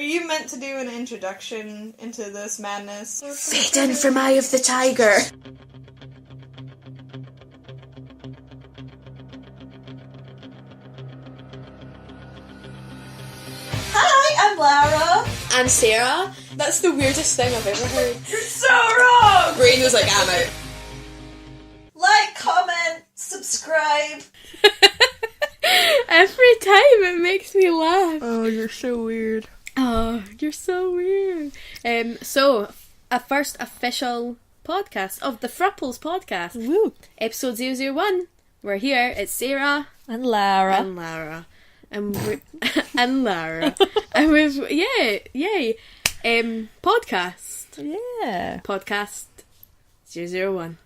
you meant to do an introduction into this madness? Fade in from Eye of the Tiger. Hi, I'm Lara. I'm Sarah. That's the weirdest thing I've ever heard. You're so wrong! Brain was like, I'm out. Like, comment, subscribe. Every time it makes me laugh. Oh, you're so weird. Oh, you're so weird. So, a first official podcast of the Frouples podcast. Woo. Episode 001. We're here. It's Sarah. And Lara. And Lara. And we're... and Lara. And we've... Yay. Podcast. Yeah. Podcast 001.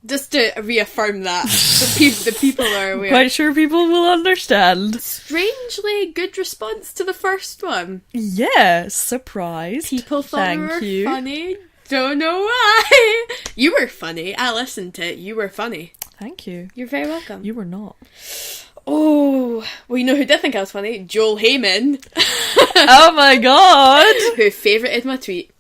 Just to reaffirm that. the people are aware. Quite sure people will understand. Strangely good response to the first one. Yeah, surprised. People thought we Thank were you. funny. Don't know why. You were funny. I listened to it. You were funny. Thank you. You're very welcome. You were not. Oh, well, you know who did think I was funny? Joel Heyman. Oh my god! Who favourited my tweet.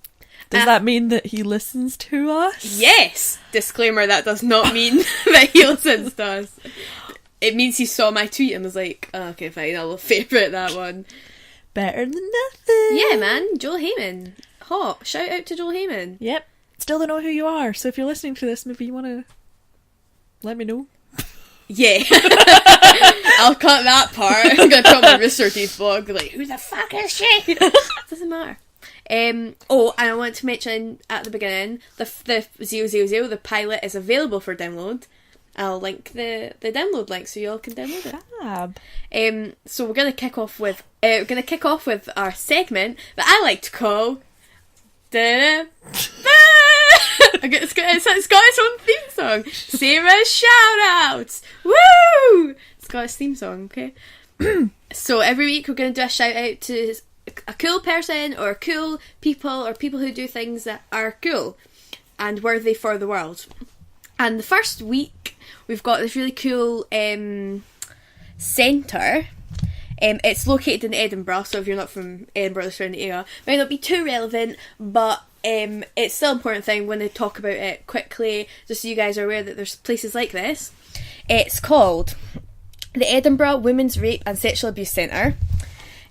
Does that mean that he listens to us? Yes! Disclaimer, that does not mean that he listens to us. It means he saw my tweet and was like, oh, okay, fine, I'll favourite that one. Better than nothing. Yeah, man, Joel Heyman. Hot. Shout out to Joel Heyman. Yep. Still don't know who you are, so if you're listening to this, maybe you want to let me know. Yeah. I'll cut that part. I'm going to put on my Rooster Teeth blog, like, who the fuck is she? Doesn't matter. And I want to mention at the beginning, the 000, the pilot is available for download. I'll link the download link so you all can download it. Fab. So we're gonna kick off with our segment that I like to call it's got its own theme song. Sarah's shout-outs. Woo! It's got its theme song, okay? So every week we're going to do a shout-out to a cool person or cool people or people who do things that are cool and worthy for the world. And the first week we've got this really cool centre. It's located in Edinburgh, so if you're not from Edinburgh, the surrounding area, it might not be too relevant, but it's still an important thing when they talk about it quickly, just so you guys are aware that there's places like this. It's called the Edinburgh Women's Rape and Sexual Abuse Centre,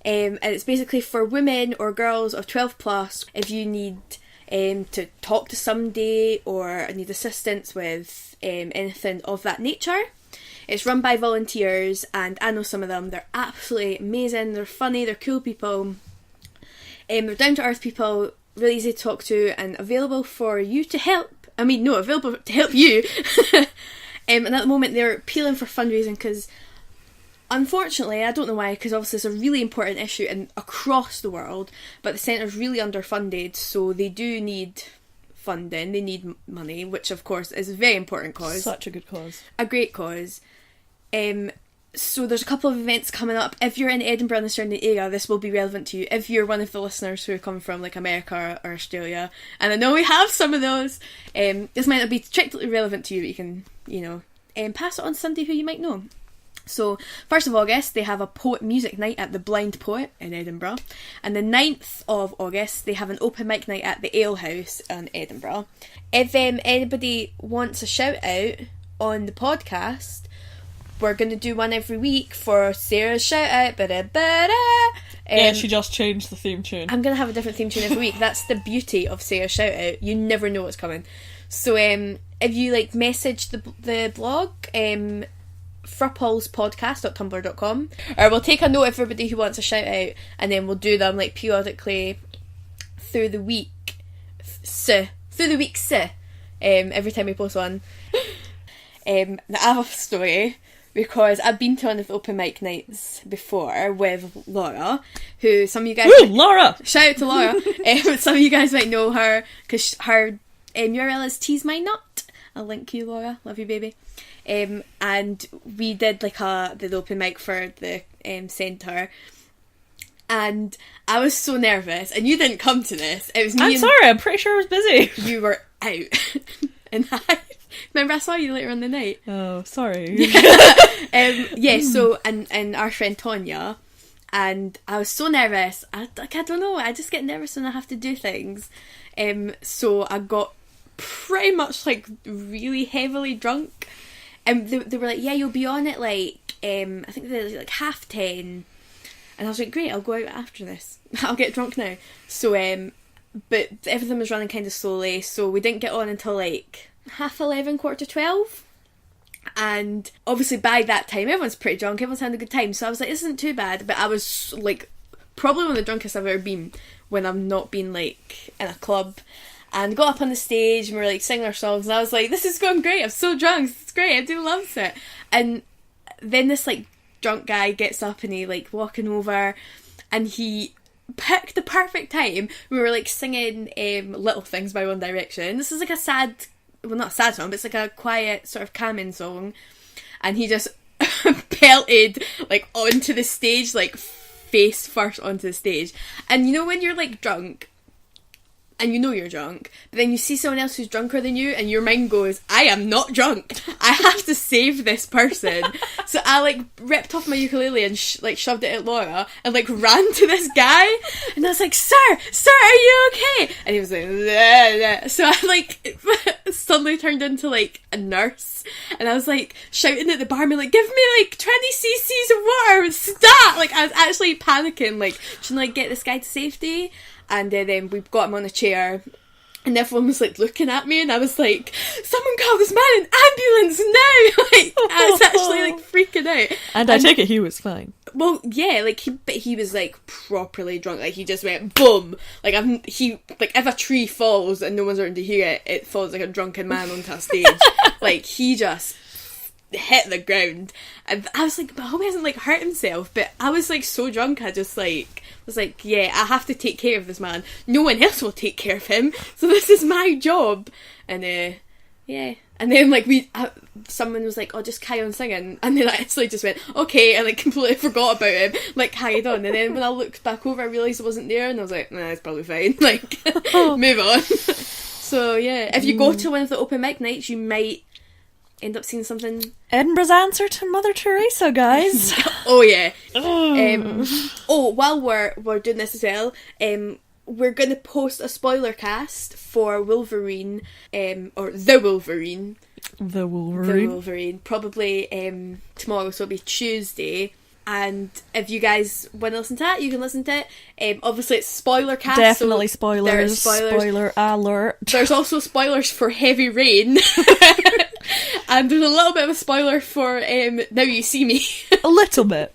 and it's basically for women or girls of 12 plus if you need to talk to somebody or need assistance with anything of that nature. It's run by volunteers, and I know some of them. They're absolutely amazing, they're funny, they're cool people. They're down-to-earth people, really easy to talk to, and available for you to help. Available to help you. And at the moment they're appealing for fundraising because, unfortunately, I don't know why, because obviously it's a really important issue across the world, but the centre's really underfunded, so they do need funding, they need money, which of course is a very important cause. Such a good cause. A great cause. So there's a couple of events coming up. If you're in Edinburgh and the surrounding area, this will be relevant to you. If you're one of the listeners who come from like America or Australia, and I know we have some of those, this might not be strictly relevant to you, but you can, pass it on to somebody who you might know. So, 1st of August, they have a poet music night at the Blind Poet in Edinburgh. And the 9th of August, they have an open mic night at the Ale House in Edinburgh. If anybody wants a shout out on the podcast, we're going to do one every week for Sarah's shout out. Yeah, she just changed the theme tune. I'm going to have a different theme tune every week. That's the beauty of Sarah's shout out. You never know what's coming. So, if you message the blog, Frouplespodcast.tumblr.com, or we'll take a note of everybody who wants a shout out, and then we'll do them periodically through the week. Every time we post one. Now I have a story because I've been to one of the open mic nights before with Laura, who some of you guys... Woo, Laura! Shout out to Laura. Some of you guys might know her because her URL is Tease My Nut. I'll link you, Laura. Love you, baby. And we did the open mic for the centre, and I was so nervous, and you didn't come to this. It was me. I'm sorry, I'm pretty sure I was busy. You were out. And remember I saw you later on the night. Oh, sorry. Yeah, so and our friend Tonya, and I was so nervous. I don't know, I just get nervous when I have to do things. So I got pretty much like really heavily drunk, and they were like, yeah, you'll be on at like I think they were like 10:30, and I was like, great, I'll go out after this. I'll get drunk now. So but everything was running kind of slowly, so we didn't get on until like 11:30, 12:15. And obviously by that time everyone's pretty drunk, everyone's having a good time, so I was like, this isn't too bad. But I was like probably one of the drunkest I've ever been when I've not been like in a club. And got up on the stage and we were like singing our songs, and I was like, this is going great, I'm so drunk, this is great, I do love it. And then this like drunk guy gets up and he like walking over, and he picked the perfect time. We were like singing Little Things by One Direction. This is like a sad, well, not a sad song, but it's like a quiet sort of calming song, and he just pelted like onto the stage, like face first onto the stage. And you know when you're like drunk and you know you're drunk, but then you see someone else who's drunker than you and your mind goes, I am not drunk, I have to save this person. So I like ripped off my ukulele and like shoved it at Laura and like ran to this guy, and I was like, sir, are you okay? And he was like, bleh. So I like suddenly turned into like a nurse, and I was like shouting at the barman like, give me like 20 cc's of water, stop. Like I was actually panicking, like trying to like get this guy to safety. And then we got him on a chair, and everyone was like looking at me, and I was like, someone call this man an ambulance now. Like I was actually like freaking out. And I take it he was fine. Well, yeah, like he was like properly drunk. Like he just went boom. Like if a tree falls and no one's around to hear it, it falls like a drunken man onto a stage. Like he just hit the ground, and I was like, but I hope he hasn't like hurt himself. But I was like so drunk, I just like was like, yeah, I have to take care of this man, no one else will take care of him, so this is my job. And yeah, and then like someone was like, oh, just carry on singing, and then I actually just went okay, and like completely forgot about him, like carried on. And then when I looked back over, I realised it wasn't there, and I was like, nah, it's probably fine, like move on. So yeah, if you go to one of the open mic nights, you might end up seeing something. Edinburgh's answer to Mother Teresa, guys. Oh yeah. While we're doing this as well, we're going to post a spoiler cast for Wolverine, or The Wolverine. The Wolverine. Probably tomorrow, so it'll be Tuesday. And if you guys want to listen to that, you can listen to it. Obviously, it's spoiler cast. Definitely so spoilers. There are spoilers. Spoiler alert. There's also spoilers for Heavy Rain. And there's a little bit of a spoiler for Now You See Me. A little bit.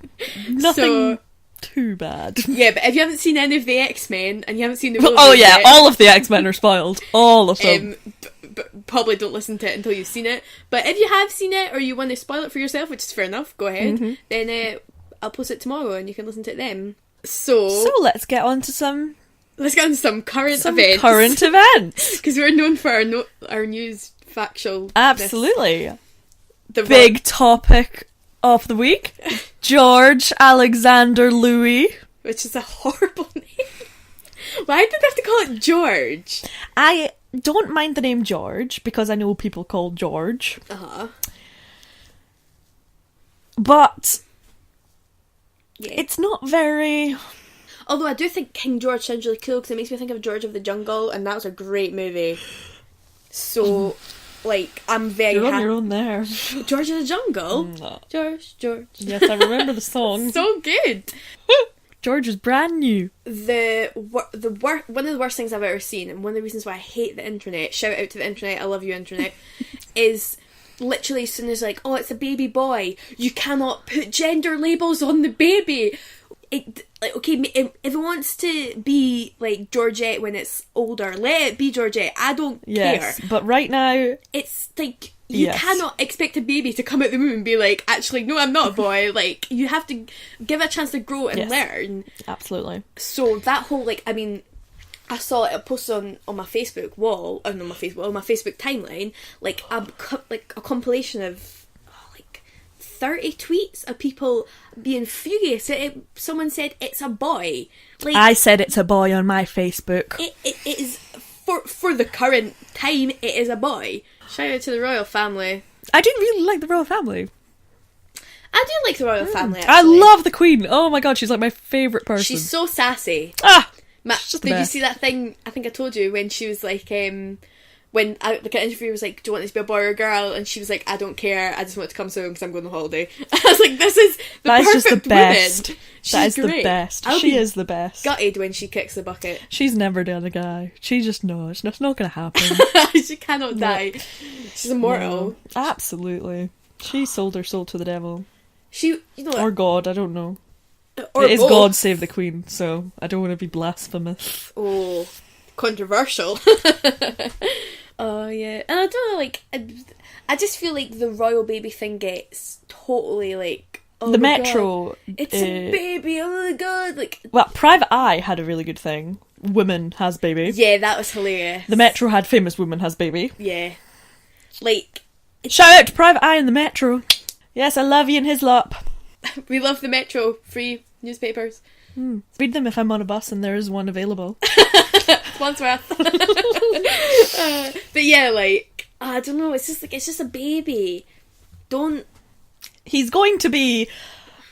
Nothing too bad. Yeah, but if you haven't seen any of the X-Men and you haven't seen the yet, all of the X-Men are spoiled. All of them. Probably don't listen to it until you've seen it. But if you have seen it or you want to spoil it for yourself, which is fair enough, go ahead. Then I'll post it tomorrow and you can listen to it then. So let's get on to some current events. Current events. Because we're known for our news factual. Absolutely. The big topic of the week. George Alexander Louis. Which is a horrible name. Why did they have to call it George? I don't mind the name George, because I know people called George. But yeah, it's not very... Although I do think King George sounds really cool, because it makes me think of George of the Jungle, and that was a great movie. So, like, I'm very You're on your own there. George of the Jungle? No. George. Yes, I remember the song. So good. George is brand new. One of the worst things I've ever seen, and one of the reasons why I hate the internet, shout out to the internet, I love you internet, is literally as soon as like, oh, it's a baby boy, you cannot put gender labels on the baby. Okay, if it wants to be like Georgette when it's older, let it be Georgette. I don't care. But right now, it's like you cannot expect a baby to come out the womb and be like, actually, no, I'm not a boy. Like, you have to give it a chance to grow and learn. Absolutely. So that whole I saw it posted on my Facebook wall, on my Facebook timeline, like a compilation of 30 tweets of people being furious. Someone said it's a boy. Like, I said it's a boy on my Facebook. It is for the current time. It is a boy. Shout out to the royal family. I didn't really like the royal family. I do like the royal family, I actually. love the Queen. Oh my god, she's like my favourite person. She's so sassy. She's just the Did you best. see that thing, I think I told you, when she was like, when the interviewer was like, do you want this to be a boy or a girl? And she was like, I don't care, I just want it to come soon because I'm going on holiday. I was like, this is the That is perfect just the best. woman. That is She's the great. best. I'll She be is the best. gutted when she kicks the bucket. She's never done a guy. She just knows. It's not going to happen. She cannot die. She's immortal. No, absolutely. She sold her soul to the devil. She, you know, Or God, I don't know. or It is both. God save the Queen, so I don't want to be blasphemous. Oh, controversial. Oh yeah, and I don't know, like, I just feel like the royal baby thing gets totally like, oh The my Metro... God, it's a baby, oh my god, like... Well, Private Eye had a really good thing. Woman has baby. Yeah, that was hilarious. The Metro had famous woman has baby. Yeah. Like... Shout out to Private Eye and the Metro. Yes, I love you and his lot. We love the Metro, free newspapers. Read them if I'm on a bus and there is one available. Wandsworth. But yeah, like, I don't know, it's just a baby. Don't... He's going to be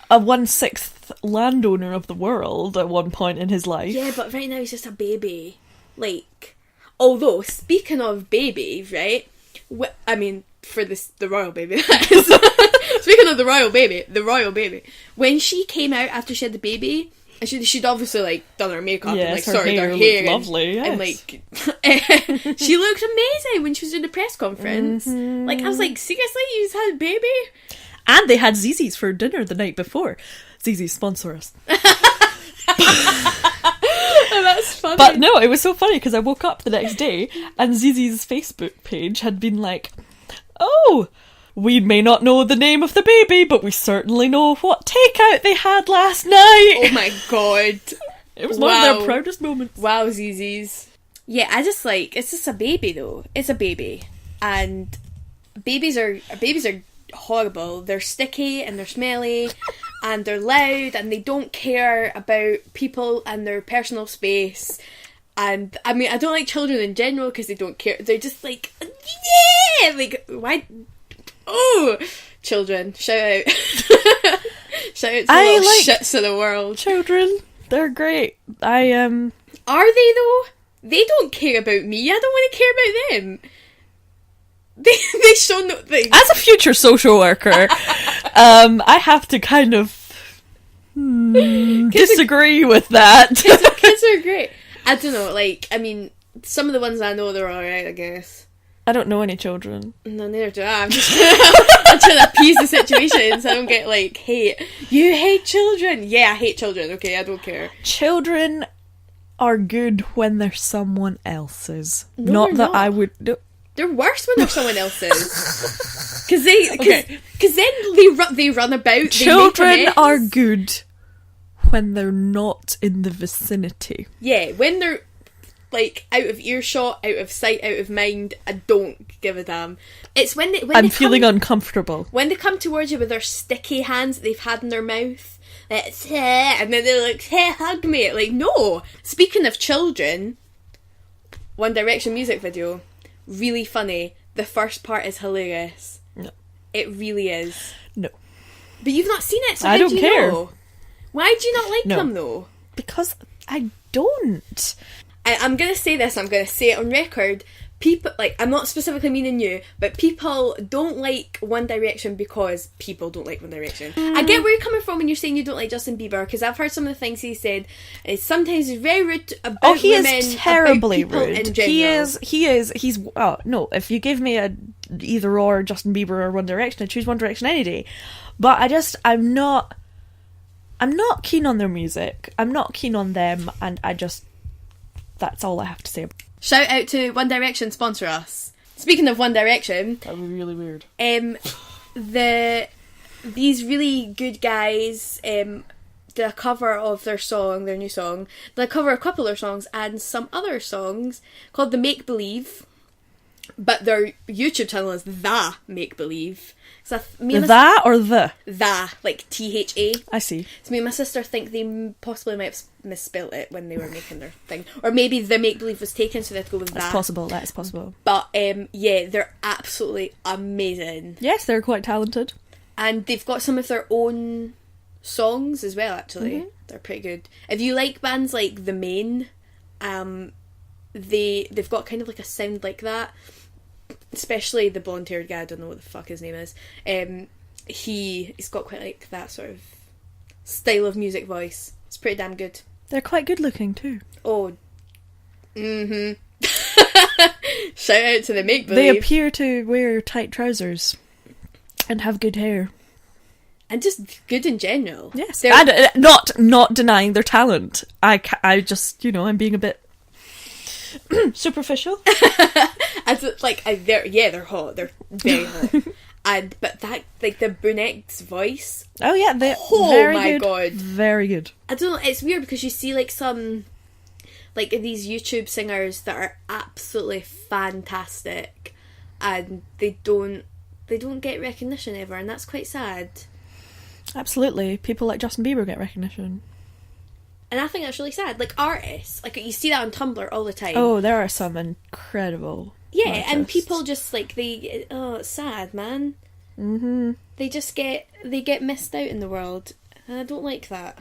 a 1/6 landowner of the world at one point in his life. Yeah, but right now he's just a baby. Like, although, speaking of babies, right? I mean, for the royal baby, that is. Speaking of the royal baby, when she came out after she had the baby, and she'd obviously, like, done her makeup and, like, sorted her hair. Looked lovely, yes. And, like, she looked amazing when she was doing the press conference. Mm-hmm. Like, I was like, seriously, you just had a baby? And they had Zzz's for dinner the night before. Zzz's sponsor us. Oh, that's funny. But no, it was so funny because I woke up the next day and Zzz's Facebook page had been like, oh, we may not know the name of the baby, but we certainly know what takeout they had last night. Oh my god. It was one of their proudest moments. Wow, Zzz's. Yeah, I just like, it's just a baby though. It's a baby. And babies are horrible. They're sticky and they're smelly and they're loud and they don't care about people and their personal space. And I mean, I don't like children in general because they don't care. They're just like, yeah, like, why? Oh, children, shout out. Shout out to the little shits of the world. Children, they're great. Are they though? They don't care about me. I don't want to care about them. They show no thing. As a future social worker, I have to kind of disagree with that. Kids are great. I don't know, like, I mean, some of the ones I know, they're alright, I guess. I don't know any children. No, neither do I. I'm just I'm trying to appease the situation so I don't get, like, hate. You hate children? Yeah, I hate children, okay, I don't care. Children are good when they're someone else's. No, not they're that not. I would... No. They're worse when they're someone else's. Because then they run about. Children they make a are mess. good when they're not in the vicinity. Yeah, when they're, like, out of earshot, out of sight, out of mind, I don't give a damn. It's when I'm feeling uncomfortable. When they come towards you with their sticky hands that they've had in their mouth, it's, and then they're like, hey, hug me. Like, no. Speaking of children, One Direction music video. Really funny. The first part is hilarious. No. It really is. No. But you've not seen it, so I how don't do you care. know? Why do you not like No. them, though? Because I don't. I'm going to say this, I'm going to say it on record. People, like, I'm not specifically meaning you, but people don't like One Direction because people don't like One Direction. I get where you're coming from when you're saying you don't like Justin Bieber, because I've heard some of the things he said. Sometimes he's very rude about He women, is terribly about people rude. in general. He's oh no, if you give me a either or Justin Bieber or One Direction, I'd choose One Direction any day. But I'm not keen on their music. I'm not keen on them, and that's all I have to say. Shout out to One Direction, sponsor us. Speaking of One Direction, That would be really weird. These really good guys did a cover of their new song. They cover a couple of their songs and some other songs called The Make Believe. But their YouTube channel is The Make Believe. So That or the? The, like THA. I see. So me and my sister think they possibly might have misspelt it when they were making their thing. Or maybe The Make Believe was taken, so they had to go with That's that. possible. That is possible. But yeah, they're absolutely amazing. Yes, they're quite talented. And they've got some of their own songs as well, actually. They're pretty good. If you like bands like The Main, they've got kind of like a sound like that. Especially the blonde-haired guy, I don't know what the fuck his name is. He's got quite like that sort of style of music voice. It's pretty damn good. They're quite good looking too. Oh, shout out to the make-believe. They appear to wear tight trousers and have good hair. And just good in general. Yes. And, not denying their talent. I just, I'm being a bit superficial. They're hot. They're very hot. But that, like, the brunette's voice. Oh yeah, they're my god, very good. I don't know. It's weird because you see like some, like these YouTube singers that are absolutely fantastic, and they don't get recognition ever, and that's quite sad. Absolutely, people like Justin Bieber get recognition. And I think that's really sad. Like, artists, like, you see that on Tumblr all the time. Oh, there are some incredible artists. And people just, like, it's sad, man. Mm-hmm. They get missed out in the world. And I don't like that.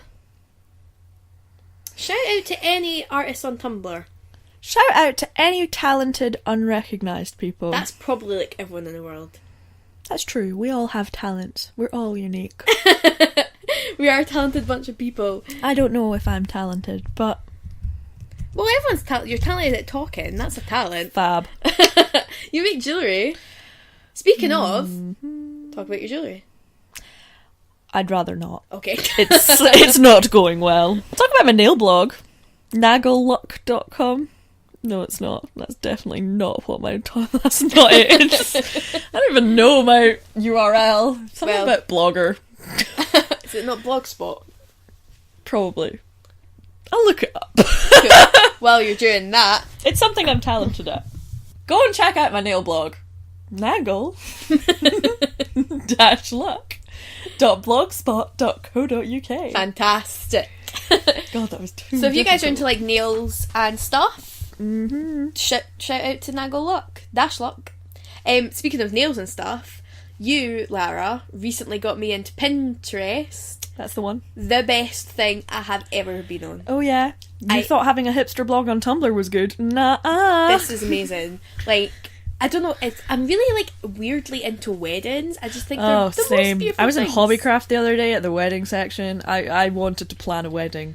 Shout out to any artists on Tumblr. Shout out to any talented, unrecognised people. That's probably, like, everyone in the world. That's true. We all have talents. We're all unique. We are a talented bunch of people. I don't know if I'm talented, but... Well, everyone's talented. You're talented at talking. That's a talent. Fab. You make jewellery. Speaking of, talk about your jewellery. I'd rather not. Okay. It's not going well. Talk about my nail blog. Nagelluck.com. No, it's not. That's definitely not what my... That's not it. I don't even know my URL. Something about Blogger. Is it not Blogspot? Probably. I'll look it up. While you're doing that. It's something I'm talented at. Go and check out my nail blog. Nagel-luck.blogspot.co.uk. Fantastic. God, that was too So if you guys are difficult. into like nails and stuff, shout out to Nagel-Luck. Luck. Speaking of nails and stuff, you, Lara, recently got me into Pinterest. That's the one. The best thing I have ever been on. Oh yeah. You thought having a hipster blog on Tumblr was good. Nah. This is amazing. Like, I don't know, I'm really like weirdly into weddings. I just think they're the same. most beautiful I was in things. Hobbycraft the other day at the wedding section. I wanted to plan a wedding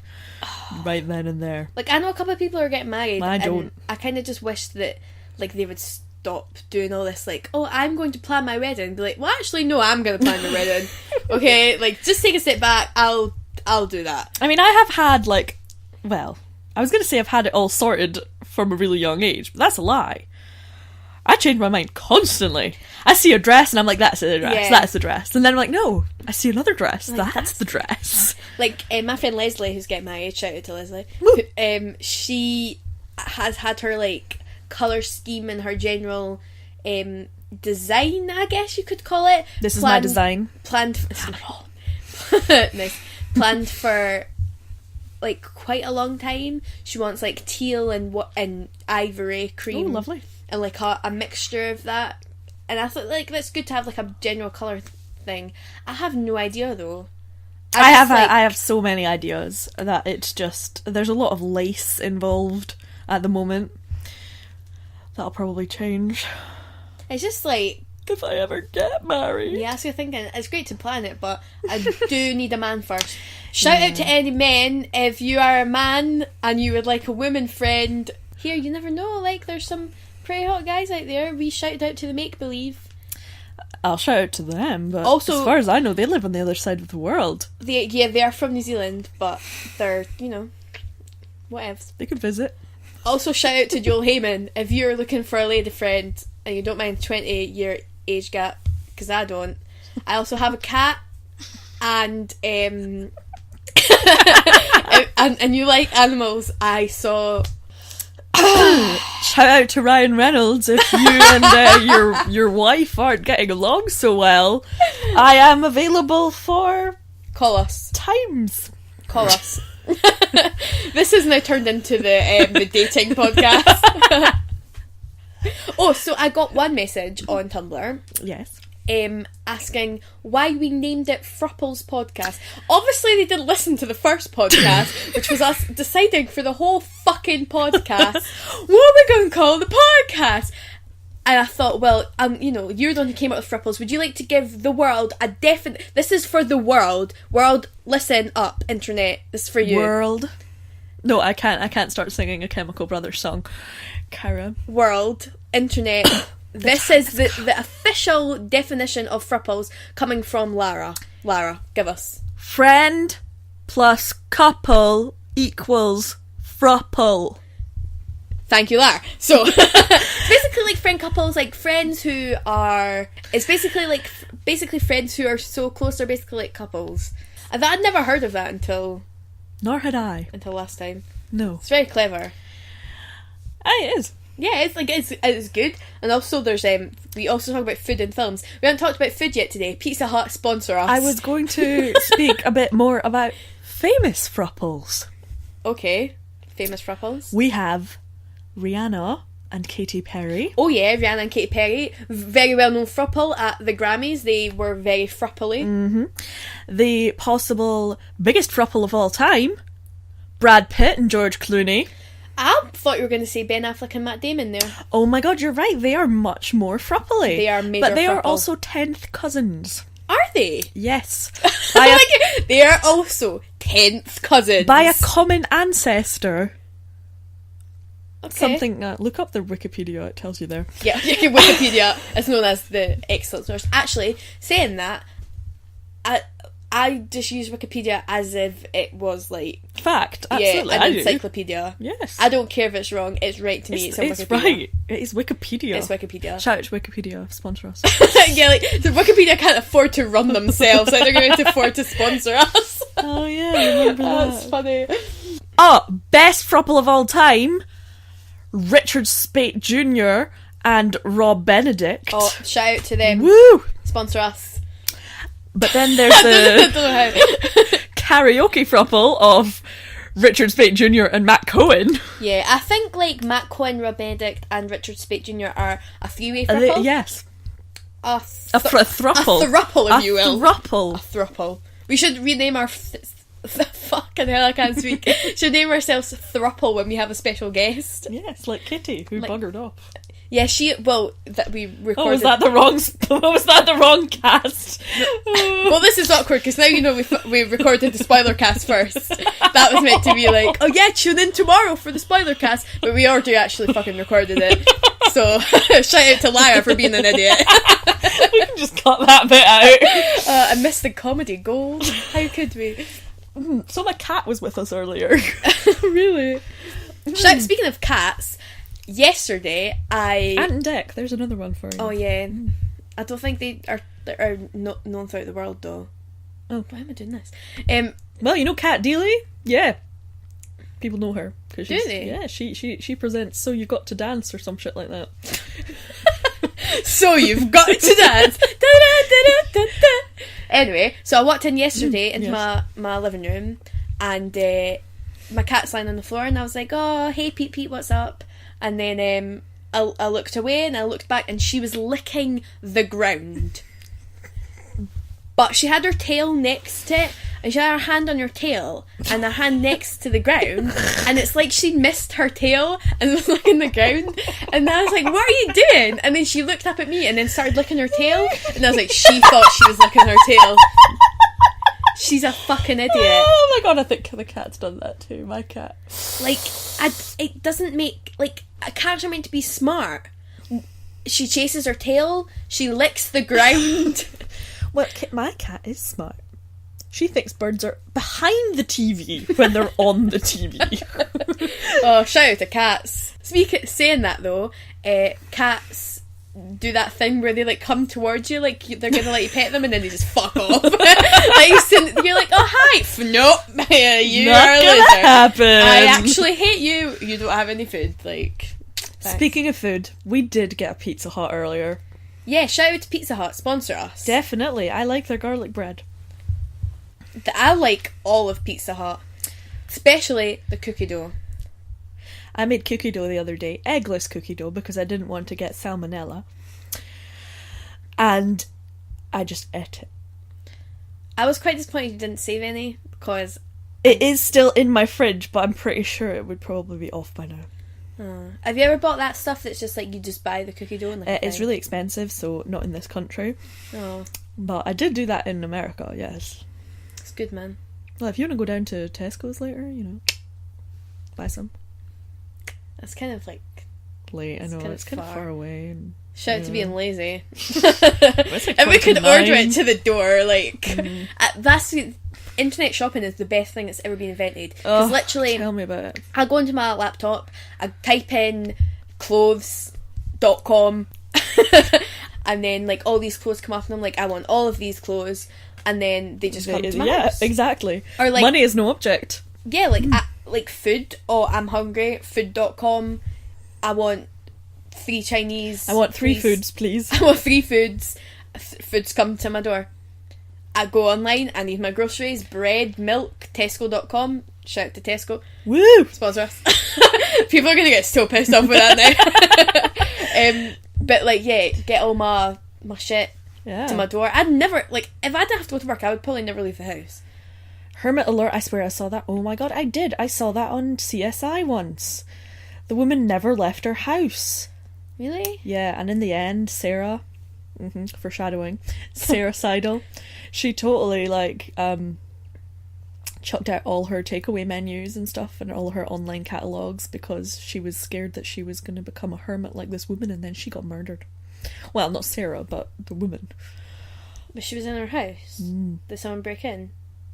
right then and there. Like, I know a couple of people are getting married. I don't. And I kind of just wish that like they would stop doing all this, like, oh, I'm going to plan my wedding. Be like, well, actually, no, I'm going to plan my wedding. Okay, like, just take a step back. I'll do that. I mean, I have had I was going to say I've had it all sorted from a really young age, but that's a lie. I change my mind constantly. I see a dress and I'm like, that's the dress, that's the dress. And then I'm like, no, I see another dress, like, that's the dress. Like, my friend Leslie, who's getting married, shout out to Leslie, she has had her, like, colour scheme and her general design, I guess you could call it. This is my design. Planned nice. Planned for like quite a long time. She wants like teal and ivory cream. Oh, lovely. And like a mixture of that. And I thought like that's good to have like a general colour thing. I have no idea though. I have so many ideas that it's just there's a lot of lace involved at the moment. That'll probably change. It's just like if I ever get married. Yeah, so you're thinking it's great to plan it, but I do need a man first. Shout out to any men if you are a man and you would like a woman friend. Here, you never know. Like there's some pretty hot guys out there. We shouted out to the make believe. I'll shout out to them, but also, as far as I know, they live on the other side of the world. They are from New Zealand, but they're whatever. They could visit. Also, shout out to Joel Heyman if you're looking for a lady friend and you don't mind 20-year age gap, because I don't. I also have a cat, and and you like animals. I saw. Shout out to Ryan Reynolds if you and your wife aren't getting along so well. I am available for call us. Times. Call us. This has now turned into the dating podcast. Oh, so I got one message on Tumblr. Yes. asking why we named it Frouples Podcast. Obviously they didn't listen to the first podcast, which was us deciding for the whole fucking podcast, what are we going to call the podcast? And I thought, well, you know, you're the one who came up with Frouples. Would you like to give the world a definite... This is for the world. World, listen up, internet. This is for you. World. No, I can't start singing a Chemical Brothers song. Cara. World, internet. This is the official definition of Frouples coming from Lara. Lara, give us. Friend plus couple equals Frouple. Thank you, Lara. So, it's basically like friend couples, like friends who are... It's basically friends who are so close, they're basically like couples. I'd never heard of that until Nor had I. until last time. No. It's very clever. It is. Yeah, it's good. And also there's we also talk about food and films. We haven't talked about food yet today. Pizza Hut, sponsor us. I was going to speak a bit more about famous Frouples. Okay. Famous Frouples. We have Rihanna and Katy Perry. Oh yeah, Rihanna and Katy Perry. Very well known Frouple at the Grammys. They were very Frouply. Mm-hmm. The possible biggest Frouple of all time, Brad Pitt and George Clooney. I thought you were going to say Ben Affleck and Matt Damon there. Oh my god, you're right. They are much more Frouply. They are major But they are Frouple. also 10th cousins. Are they? Yes. By They are also 10th cousins. by a common ancestor. Okay. Something, look up their Wikipedia, it tells you there. Yeah, Wikipedia is known as the excellent source. Actually, saying that, I just use Wikipedia as if it was like... Fact, absolutely, an I do. encyclopedia. Yes. I don't care if it's wrong, it's right to me. It's on It's Wikipedia. right. It is Wikipedia. It's Wikipedia. Shout out to Wikipedia, sponsor us. Yeah, like, the Wikipedia can't afford to run themselves, like they're going to afford to sponsor us. Oh yeah, I remember that. That's funny. Oh, best Frouple of all time, Richard Spate Jr. and Rob Benedict. Oh, shout out to them. Woo! Sponsor us. But then there's I the don't know how. karaoke Frouple of Richard Spate Jr. and Matt Cohen. Yeah, I think like Matt Cohen, Rob Benedict and Richard Spate Jr. are a three-way Are they- throuple. yes. A thruple. A thruple, if you will. Thruple. A thruple. We should rename our... fucking hell, I can't speak. Should name ourselves Thruple when we have a special guest. Yes, like Kitty, who Like- buggered off. Yeah, that we recorded... Oh, was that the wrong... was that the wrong cast? Well, this is awkward because now you know we recorded the spoiler cast first. That was meant to be like, oh yeah, tune in tomorrow for the spoiler cast, but we already actually fucking recorded it. So shout out to Lyra for being an idiot. We can just cut that bit out. I missed the comedy gold. How could we? So my cat was with us earlier. Really? Speaking of cats, yesterday Ant and Dec, there's another one for you. Oh yeah, I don't think they are known throughout the world though. Oh, why am I doing this? Well, you know Cat Dealey? Yeah. People know her. Do they? Yeah, she presents So You Got to Dance or some shit like that. So you've got to dance. Da-da-da-da-da-da. Anyway, so I walked in yesterday into yes. my living room, and my cat's lying on the floor, and I was like, "Oh, hey, Pete, what's up?" And then I looked away, and I looked back, and she was licking the ground. But she had her tail next to it, and she had her hand on her tail, and her hand next to the ground, and it's like she missed her tail and was licking the ground. And I was like, what are you doing? And then she looked up at me and then started licking her tail, and I was like, she thought she was licking her tail. She's a fucking idiot. Oh my god, I think the cat's done that too, my cat. Like, it doesn't make, like, cats are meant to be smart. She chases her tail, she licks the ground. Well, my cat is smart. She thinks birds are behind the TV when they're on the TV. Oh, shout out to cats. Saying that though, cats do that thing where they like come towards you, like they're gonna let you pet them, and then they just fuck off. Like you're like, oh hi, nope, you Not are a gonna loser. happen. I actually hate you. You don't have any food. Like, thanks. Speaking of food, we did get a Pizza Hut earlier. Yeah, shout out to Pizza Hut, sponsor us. Definitely, I like their garlic bread. I like all of Pizza Hut, especially the cookie dough. I made cookie dough the other day, eggless cookie dough, because I didn't want to get salmonella. And I just ate it. I was quite disappointed you didn't save any, because... It is still in my fridge, but I'm pretty sure it would probably be off by now. Have you ever bought that stuff that's just like you just buy the cookie dough? And It's really expensive, so not in this country. Oh. But I did do that in America, yes. It's good, man. Well, if you want to go down to Tesco's later, buy some. That's kind of like... Late, I know, it's kind of far away. And, shout out to being lazy. Like and we could 29. order it to the door, that's... Internet shopping is the best thing that's ever been invented. Because literally... Tell me about it. I go into my laptop, I type in clothes.com and then like all these clothes come up and I'm like, I want all of these clothes, and then they just come to my house. Exactly. Or like, money is no object. Yeah, like food. Oh, I'm hungry. Food.com. I want 3 Chinese. I want 3 foods, please. I want 3 foods. Foods come to my door. I go online, I need my groceries, bread, milk, Tesco.com. Shout out to Tesco. Woo! Sponsor us. People are going to get so pissed off with that now. But like, yeah, get all my shit to my door. I'd never, like, if I didn't have to go to work, I would probably never leave the house. Hermit alert, I swear I saw that. Oh my god, I did. I saw that on CSI once. The woman never left her house. Really? Yeah, and in the end, Sarah, foreshadowing, Sarah Seidel, she totally, like, chucked out all her takeaway menus and stuff and all her online catalogues because she was scared that she was going to become a hermit like this woman, and then she got murdered. Well, not Sarah, but the woman. But she was in her house? Did someone break in?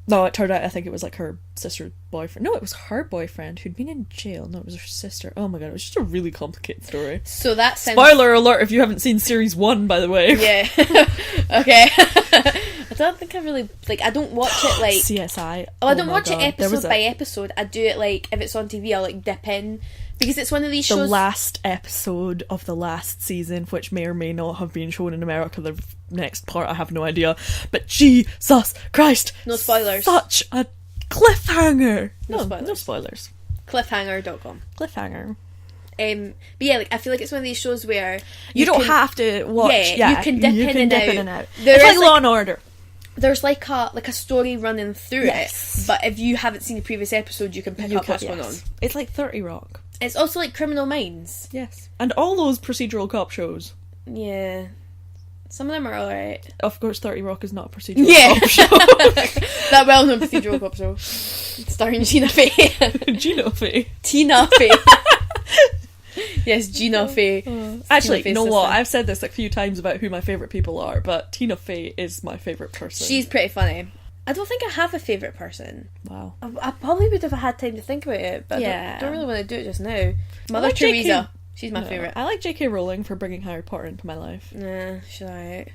No, it turned out I think it was like her sister's boyfriend. No, it was her boyfriend who'd been in jail. No, it was her sister. Oh my god, it was just a really complicated story. So that sounds... Spoiler alert if you haven't seen series 1, by the way. Yeah. Okay. I don't think I really... Like, I don't watch it like... CSI. Oh, I don't watch it episode by episode. I do it like, if it's on TV, I'll like dip in. Because it's one of these shows... The last episode of the last season, which may or may not have been shown in America, the next part, I have no idea. But Jesus Christ! No spoilers. Such a cliffhanger! No spoilers. No spoilers. Cliffhanger.com. Cliffhanger. But yeah, like, I feel like it's one of these shows where... You don't have to watch... Yeah, you can dip in and out. It's like Law and Order. There's like a story running through it, but if you haven't seen the previous episode, you can pick up what's going on. It's like 30 Rock. It's also like Criminal Minds. Yes. And all those procedural cop shows. Yeah. Some of them are alright. Of course, 30 Rock is not a procedural cop show. That well-known procedural cop show. Starring Gina Fey. Gina Fey. Tina Fey. Yes, Gina Fey. Actually, you know what? I've said this a few times about who my favourite people are, but Tina Fey is my favourite person. She's pretty funny. I don't think I have a favourite person. Wow. I probably would have had time to think about it, but I don't really want to do it just now. Mother like Teresa. She's my favourite. I like J.K. Rowling for bringing Harry Potter into my life. Nah, she's alright.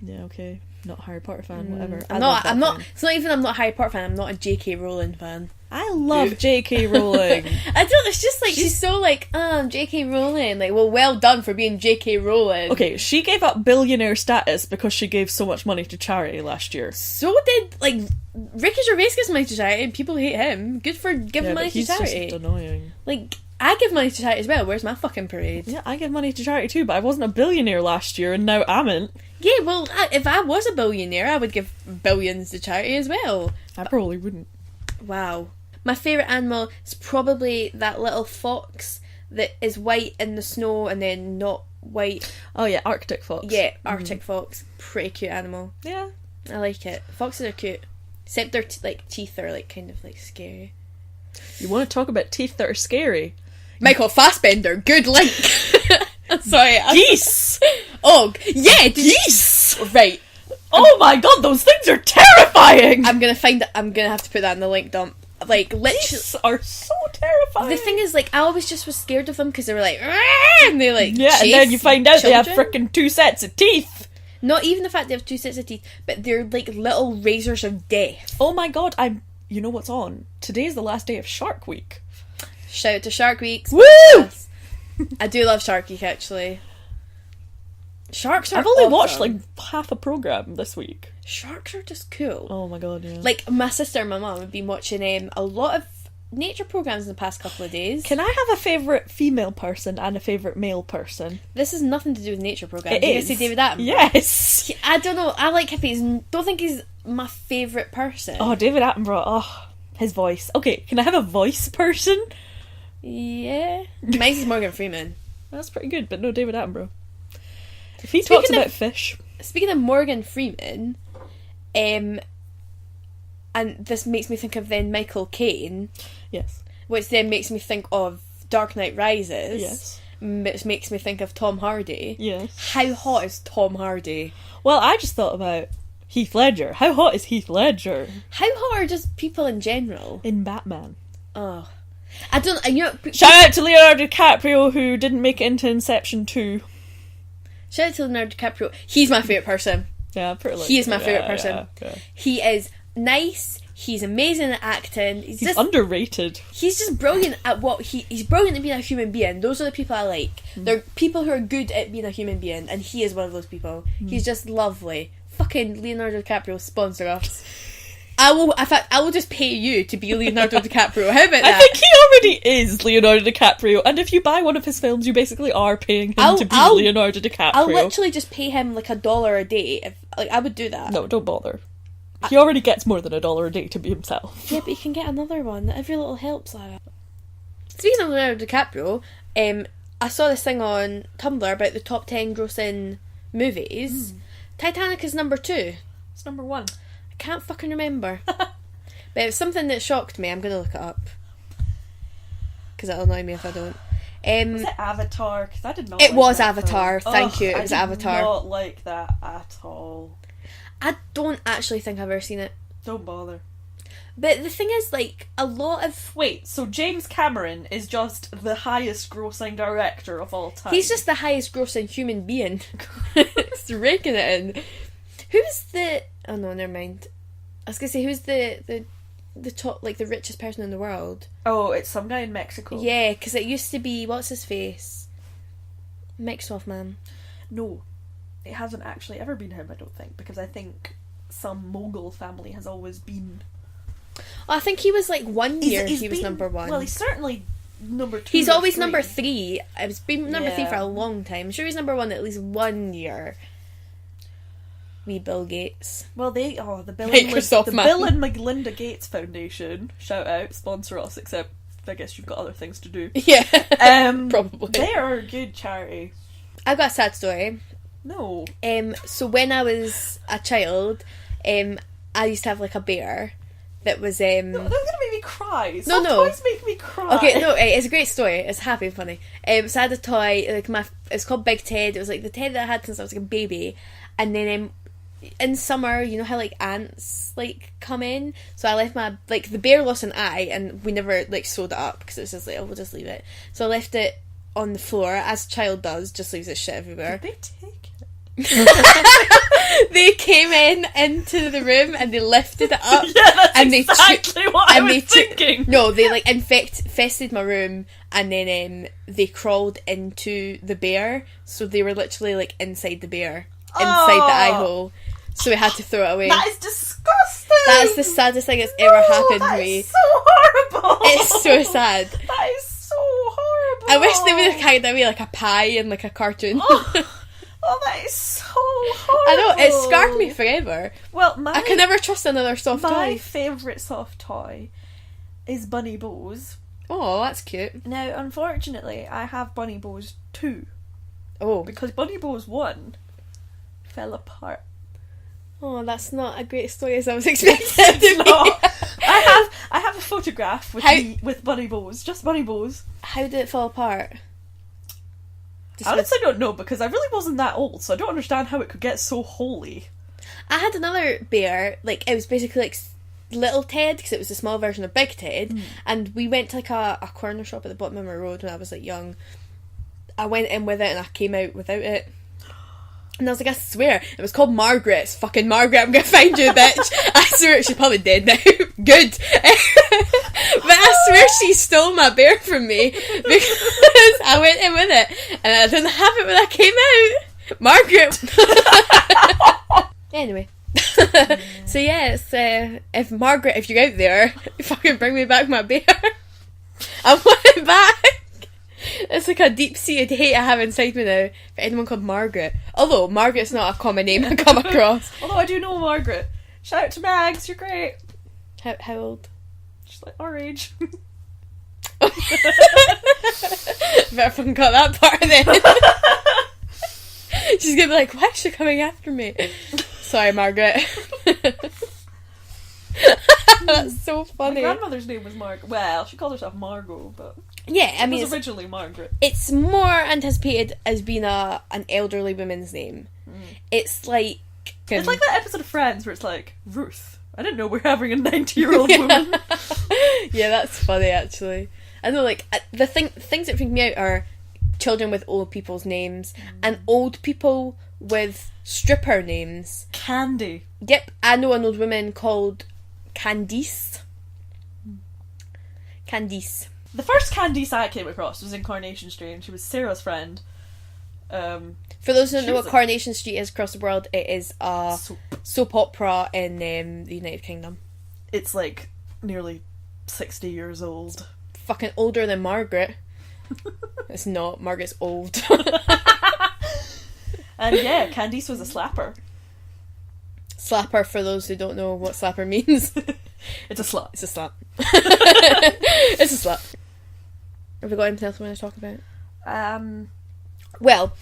Yeah, okay. Not a Harry Potter fan, whatever. I'm not. It's not even I'm not a Harry Potter fan. I'm not a J.K. Rowling fan. I love J.K. Rowling. I don't. It's just like she's so like J.K. Rowling. Like, well done for being J.K. Rowling. Okay, she gave up billionaire status because she gave so much money to charity last year. So did like Ricky Gervais gives money to charity, and people hate him. Good for giving money to charity. He's just annoying. Like, I give money to charity as well. Where's my fucking parade? Yeah, I give money to charity too, but I wasn't a billionaire last year, and now I'm. Yeah, well, if I was a billionaire, I would give billions to charity as well. I probably wouldn't. Wow. My favourite animal is probably that little fox that is white in the snow and then not white. Oh yeah, Arctic fox. Yeah, Arctic fox. Pretty cute animal. Yeah. I like it. Foxes are cute. Except their teeth are like kind of like scary. You want to talk about teeth that are scary? Michael Fassbender, good link. Sorry. Geese! Oh, yeah, Geese! Right. Oh my god, those things are terrifying! I'm gonna have to put that in the link dump. Like, literally. Geese are so terrifying. The thing is, like, I always just was scared of them because they were like, and they like, yeah, and then you find out they have frickin' 2 sets of teeth. Not even the fact they have 2 sets of teeth, but they're like little razors of death. Oh my god, you know what's on? Today's the last day of Shark Week. Shout out to Shark Week. Woo! I do love Shark Week, actually. Sharks are I've only awesome. watched like half a programme this week. Sharks are just cool. Oh my god, yeah. Like, my sister and my mum have been watching a lot of nature programs in the past couple of days. Can I have a favourite female person and a favourite male person? This has nothing to do with nature programs. It You is. say David Attenborough? Yes. I don't know. I like hippies. Don't think he's my favourite person. Oh, David Attenborough. Oh, his voice. Okay, can I have a voice person? Yeah. Mine's is Morgan Freeman. That's pretty good, but no David Attenborough. If he talks about fish. Speaking of Morgan Freeman, and this makes me think of then Michael Caine. Yes. Which then makes me think of Dark Knight Rises. Yes. Which makes me think of Tom Hardy. Yes. How hot is Tom Hardy? Well, I just thought about Heath Ledger. How hot is Heath Ledger? How hot are just people in general? In Batman. Oh. I don't... You know, Shout out to Leonardo DiCaprio, who didn't make it into Inception 2. Shout out to Leonardo DiCaprio. He's my favourite person. Yeah, pretty much. He is my favourite person. Yeah. He is nice. He's amazing at acting. He's just underrated. He's just brilliant at what he's brilliant at being a human being. Those are the people I like. They're people who are good at being a human being, and he is one of those people. He's just lovely. Fucking Leonardo DiCaprio, sponsor us. In fact, I will just pay you to be Leonardo DiCaprio. How about that? I think he already is Leonardo DiCaprio, and if you buy one of his films, you basically are paying him to be Leonardo DiCaprio. I'll literally just pay him like $1 a day. I would do that. No, don't bother. He already gets more than $1 a day to be himself. Yeah, but he can get another one. Every little helps, Lara. Speaking of Leonardo DiCaprio, I saw this thing on Tumblr about the top 10 grossing movies. Titanic is number 2. It's number 1. I can't fucking remember. But it was something that shocked me. I'm going to look it up. Because it'll annoy me if I don't. Was it Avatar? Because I did not. It was Avatar. Thank you. It was I did Avatar. Not like that at all. I don't actually think I've ever seen it. Don't bother. But the thing is, like, a lot of... Wait, so James Cameron is just the highest grossing director of all time? He's just the highest grossing human being. It's raking it in. Who's the... Oh no, never mind. I was going to say, who's the top, like, the richest person in the world? Oh, it's some guy in Mexico. Yeah, because it used to be... What's his face? Mixoff man. No. It hasn't actually ever been him, I don't think, because I think some mogul family has always been... I think he was like 1 year he was number 1. Well, he's certainly number 2. He's always number 3. It's been number 3 for Yeah. a long time. I'm sure he's number 1 at least 1 year. Wee Bill Gates. Well, the Bill Microsoft and man. Bill and Melinda Gates Foundation, shout out, sponsor us, except I guess you've got other things to do. Yeah. Probably. They are a good charity. I've got a sad story. No. So when I was a child, I used to have like a bear that was No, that's gonna make me cry. No. Toys make me cry. Okay, no, it's a great story. It's happy and funny. So I had a toy, like it's called Big Ted. It was like the Ted that I had since I was like a baby. And then in summer, you know how like ants like come in? So I left the bear lost an eye, and we never like sewed it up because it was just like, oh, we'll just leave it. So I left it on the floor, as a child does, just leaves its shit everywhere. Did they take it? They came into the room and they lifted it up. Yeah, that's and exactly what I was thinking. No, they like infested my room, and then they crawled into the bear. So they were literally like inside the bear, inside the eye hole. So we had to throw it away. That is disgusting. That's the saddest thing that's ever happened to me. That is so horrible. It's so sad. That is so horrible. I wish they would have carried away like a pie in like a cartoon. Oh, that is so horrible. I know, it scarred me forever. Well, I can never trust another soft my toy. favourite soft toy is Bunny Bows. Oh, that's cute. Now, unfortunately, I have Bunny Bows 2. Oh. Because Bunny Bows 1 fell apart. Oh, that's not a great story as I was expecting it to be. No. I have a photograph with Bunny Bows, just Bunny Bows. How did it fall apart? I honestly don't know, because I really wasn't that old, so I don't understand how it could get so holy. I had another bear, like, it was basically like Little Ted, because it was a small version of Big Ted, and we went to like a corner shop at the bottom of my road when I was like young. I went in with it and I came out without it. And I was like, I swear, it was called Margaret. It's fucking Margaret, I'm gonna find you, bitch. I swear, she's probably dead now. Good. But I swear she stole my bear from me because I went in with it and I didn't have it when I came out. Margaret. Anyway. So yes, if Margaret, if you're out there, fucking bring me back my bear. I want it back. It's like a deep-seated hate I have inside me now for anyone called Margaret. Although Margaret's not a common name I come across. Although I do know Margaret. Shout out to Mags, you're great. How old? She's like our age. Better fucking cut that part then. She's gonna be like, why is she coming after me? Sorry, Margaret. That's so funny. My grandmother's name was Margaret. Well, she called herself Margot, but yeah, I mean, it was originally Margaret. It's more anticipated as being an elderly woman's name. It's like it's like that episode of Friends where it's like Ruth. I didn't know we're having a 90-year-old woman. Yeah, that's funny actually. I know, like the things that freak me out are children with old people's names and old people with stripper names. Candy. Yep, I know an old woman called Candice. Candice. The first Candice I came across was in Coronation Street, and she was Sarah's friend. For those who don't know what Coronation Street is across the world, it is a soap opera in the United Kingdom. It's like nearly 60 years old. Fucking older than Margaret. It's not. Margaret's old. And yeah, Candice was a slapper. Slapper, for those who don't know what slapper means. It's a slap. It's a slap. It's a slap. Have we got anything else we want to talk about? Well,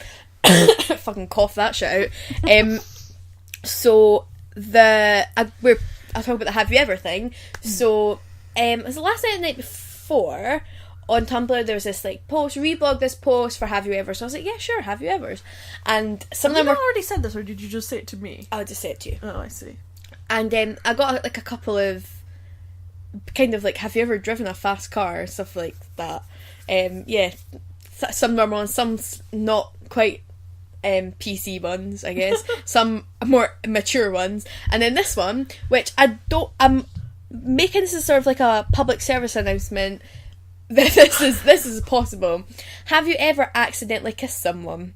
fucking cough that shit out. So I'll talk about the Have You Ever thing. So it was the last night and the night before on Tumblr there was this like post, reblog this post for Have You Ever. So I was like, yeah, sure, Have You Ever's. And some of them were already said this, or did you just say it to me? I'll just say it to you. Oh, I see. And I got like a couple of kind of like, have you ever driven a fast car, stuff like that. Yeah, some normal and some not quite PC ones, I guess. Some more mature ones, and then this one, which I'm making this as sort of like a public service announcement that this is possible. Have you ever accidentally kissed someone?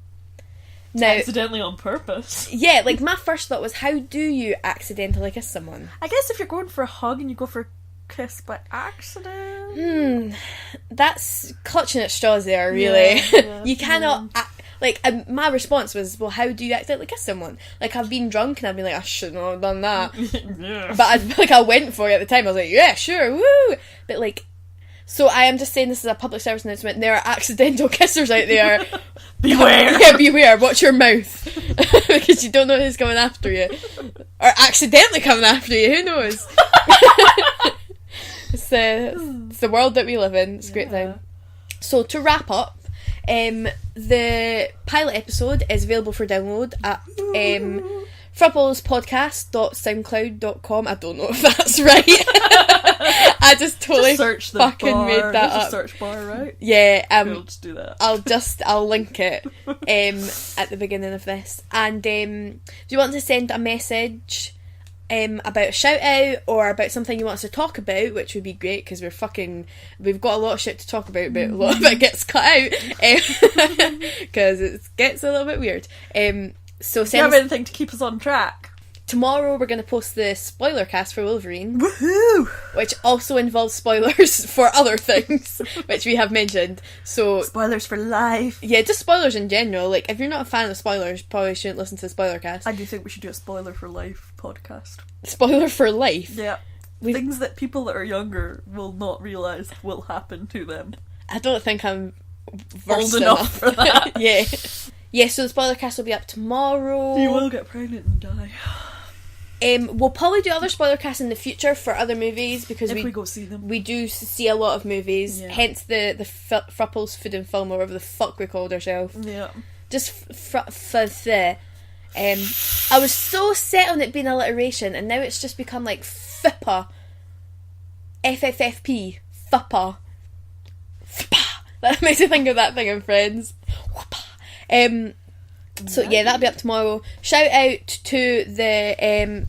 Now, accidentally on purpose? Yeah, like my first thought was, how do you accidentally kiss someone? I guess if you're going for a hug and you go for a kiss by accident. That's clutching at straws there, really. Yeah, you cannot my response was, well, how do you accidentally kiss someone? Like, I've been drunk and I've been like, I shouldn't have done that. Yeah. But I went for it at the time. I was like, yeah, sure, woo. But like, so I am just saying this is a public service announcement. There are accidental kissers out there. Beware. Yeah, beware. Watch your mouth. Because you don't know who's coming after you. Or accidentally coming after you. Who knows? It's the world that we live in. It's a great thing. So to wrap up, the pilot episode is available for download at Frouplespodcast.soundcloud.com. I don't know if that's right. I just totally search the fucking bar. made that There's up. a search bar, right? Yeah, Cool, just do that. I'll link it at the beginning of this. And do you want to send a message about a shout out or about something you want us to talk about, which would be great because we've got a lot of shit to talk about, but a lot of it gets cut out because it gets a little bit weird. So do you have anything to keep us on track? Tomorrow we're going to post the spoiler cast for Wolverine. Woohoo! Which also involves spoilers for other things, which we have mentioned. So spoilers for life. Yeah, just spoilers in general. Like, if you're not a fan of spoilers, probably shouldn't listen to the spoiler cast. I do think we should do a spoiler for life podcast. Spoiler for life? Yeah. Things that people that are younger will not realise will happen to them. I don't think I'm old enough for that. Yeah. Yeah, so the spoiler cast will be up tomorrow. You will get pregnant and die. We'll probably do other spoiler casts in the future for other movies because we go see them. We do see a lot of movies, hence the Frouples Food and Film or whatever the fuck we called ourselves. Yeah. Just I was so set on it being alliteration, and now it's just become like FIPA. FFFP. FIPA. FIPA. That makes me think of that thing in Friends. So yeah, that'll be up tomorrow. Shout out to the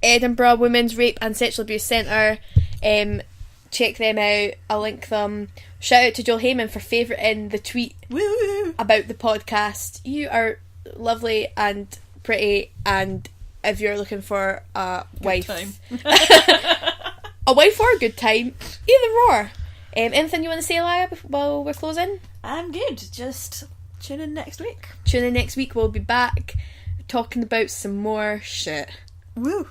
Edinburgh Women's Rape and Sexual Abuse Centre. Check them out. I'll link them. Shout out to Joel Heyman for favouriting the tweet about the podcast. You are lovely and pretty, and if you're looking for a wife, time. a wife or a good time, either or. Anything you want to say, Elia, while we're closing? I'm good. Just tune in next week. Tune in next week. We'll be back talking about some more shit. Woo!